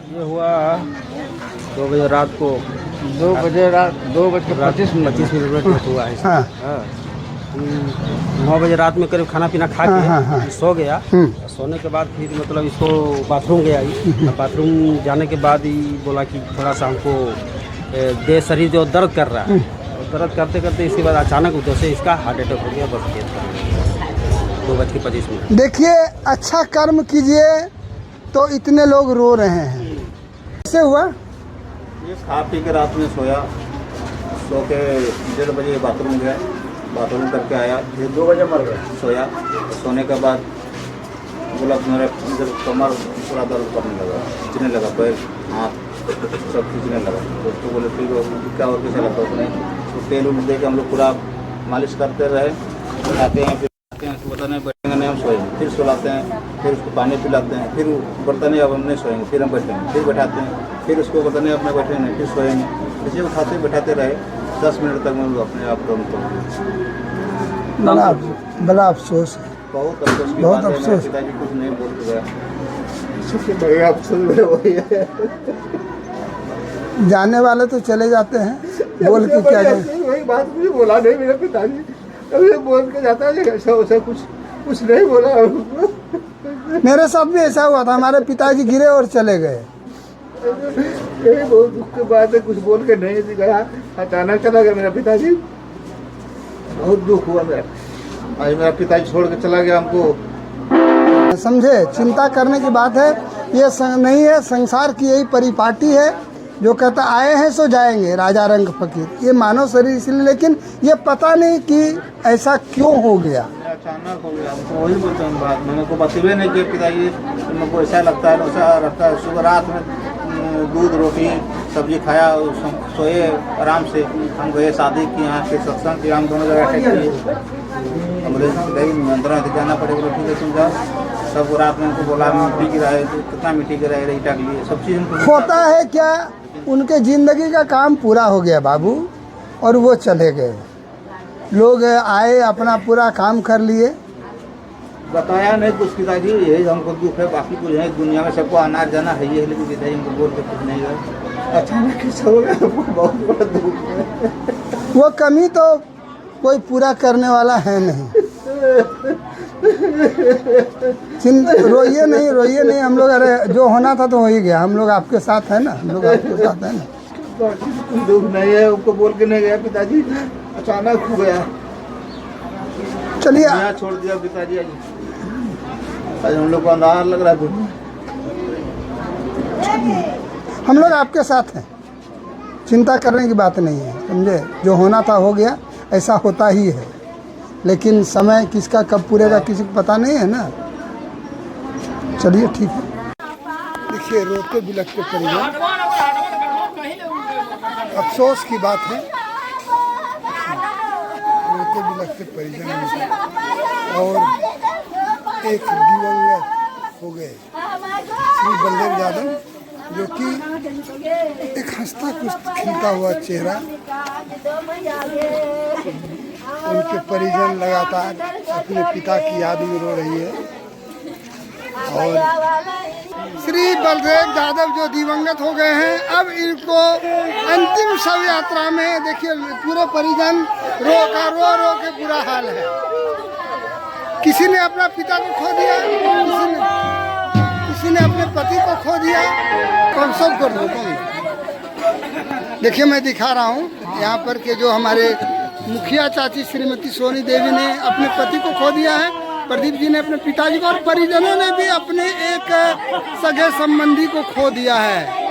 ये हुआ 2 बजे रात को, 2 बजे रात 2:25 मिनट हुआ है। हाँ। 9 बजे रात में करीब खाना पीना खा के सो गया। सोने के बाद फिर मतलब इसको बाथरूम गया ही, बाथरूम जाने के बाद ही बोला कि थोड़ा सा हमको देह शरीर जो दर्द कर रहा है, दर्द करते करते इसके बाद अचानक उधर से इसका हार्ट अटैक हो गया। बस 2:25 मिनट। देखिए अच्छा कर्म कीजिए तो इतने लोग रो रहे हैं। कैसे हुआ? ये खा पी के रात में सोया, सो के 1:30 बजे बाथरूम गया, बाथरूम करके आया, फिर 2 बजे मर गया। सोया, सोने के बाद बोला मेरा इधर कमर पूरा दर्द करने लगा, खींचने लगा, पैर हाथ सब खींचने लगा। तो उसको बोले ठीक हो क्या और कैसे लगता उसने, तो तेल उल दे के हम लोग पूरा मालिश करते रहे, खाते हैं, फिर आते हैं, उसको बताने बैठेंगे नहीं हम सोएंगे, फिर सुलाते हैं, फिर उसको पानी पिलाते हैं, फिर बर्तन अब हम नहीं सोएंगे, फिर हम बैठेंगे, फिर बैठाते हैं, फिर उसको बताने अपने बैठे नहीं, फिर सोएंगे। इसे उठाते बैठाते रहे 10 मिनट तक मैं अपने आप दम तोड़। बड़ा अफसोस है, बहुत अफसोस की बहुत बात है। अफसोस। पिताजी कुछ नहीं बोल के गया, सबसे बड़ा अफसोस मेरा वही है। जाने वाले तो चले जाते हैं, बोल के क्या जाए। वही बात मुझे बोला नहीं मेरा पिताजी, अभी बोल के जाता है ऐसा वैसा कुछ नहीं बोला। मेरे साथ भी ऐसा हुआ था, हमारे पिताजी गिरे और चले गए। यही बहुत दुख की बात है, कुछ बोल के नहीं गया, अचानक चला गया मेरा पिताजी। बहुत दुख हुआ मेरा, आज मेरा पिताजी छोड़ के चला गया हमको। समझे, चिंता करने की बात है, ये नहीं है। संसार की यही परिपाटी है जो कहता आए हैं सो जाएंगे, राजा रंग फकीर। ये मानव शरीर इसलिए, लेकिन ये पता नहीं कि ऐसा क्यों हो गया, अचानक हो गया। हमको वही बोलते हैं बात, मैंने को बतवे नहीं किया पिताजी, हमको ऐसा लगता है वैसा रहता है। सुबह रात में दूध रोटी सब्जी खाया, सोए आराम से। हम गए शादी की, यहाँ के सत्संग की, हम दोनों जगह किए, एम्बुलेंस गई, नियंत्रण से जाना पड़ेगा, ठीक है तुम जाओ। सब रात में उनको बोला मिट्टी गिराए, कितना मिट्टी गिराए ईटा के लिए, सब चीज़ उनको होता है क्या। उनके जिंदगी का काम पूरा हो गया बाबू, और वो चले गए। लोग आए, अपना पूरा काम कर लिए, बताया नहीं कुछ पिताजी, यही हमको दुख है। बाकी कुछ है दुनिया में, सबको आना जाना है ही है, लेकिन पिताजी हमको बोल के कुछ नहीं है। अचानक कैसे हो गया, बहुत बड़ा दुख है। वो कमी तो कोई पूरा करने वाला है नहीं। रोइए नहीं, हम लोग, अरे जो होना था तो हो ही गया, हम लोग आपके साथ है ना, हम लोग आपके साथ है ना। दुख नहीं है, उनको बोल के नहीं गया पिताजी, अचानक हो गया। चलिए यहाँ छोड़ दिया पिताजी आज हम लोग को अंधार लग रहा था। हम लोग आपके साथ हैं, चिंता करने की बात नहीं है, समझे। जो होना था हो गया, ऐसा होता ही है, लेकिन समय किसका कब पूरेगा किसी को पता नहीं है ना। चलिए ठीक है। देखिए रोते बिलखते परिजन, अफसोस की बात है, रोते बिलखते परिजन और एक दिवंगत हो गए श्री बलदेव यादव, जो कि एक हंसता खिलता हुआ चेहरा। उनके परिजन लगातार अपने पिता की याद में रो रही है। और श्री बलदेव यादव जो दिवंगत हो गए हैं, अब इनको अंतिम शव यात्रा में देखिए पूरे परिजन रो के बुरा हाल है। किसी ने अपना पिता को खो दिया, किसी ने अपने पति को खो दिया, कौन सब कर दो कौन। देखिए मैं दिखा रहा हूँ यहाँ पर के जो हमारे मुखिया चाची श्रीमती सोनी देवी ने अपने पति को खो दिया है, प्रदीप जी ने अपने पिताजी को, और परिजनों ने भी अपने एक सगे संबंधी को खो दिया है।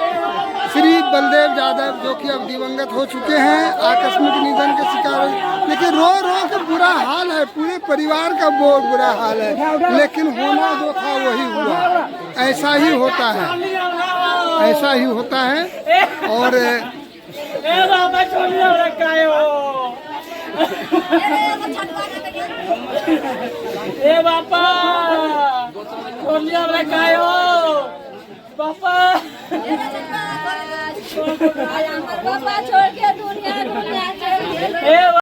श्री बलदेव यादव जो कि अब दिवंगत हो चुके हैं, आकस्मिक निधन के शिकार। लेकिन रो के बुरा हाल है, पूरे परिवार का बहुत बुरा हाल है, लेकिन होना जो था वही हुआ। ऐसा ही होता है, ऐसा ही होता है। और पापा छोड़ के दुनिया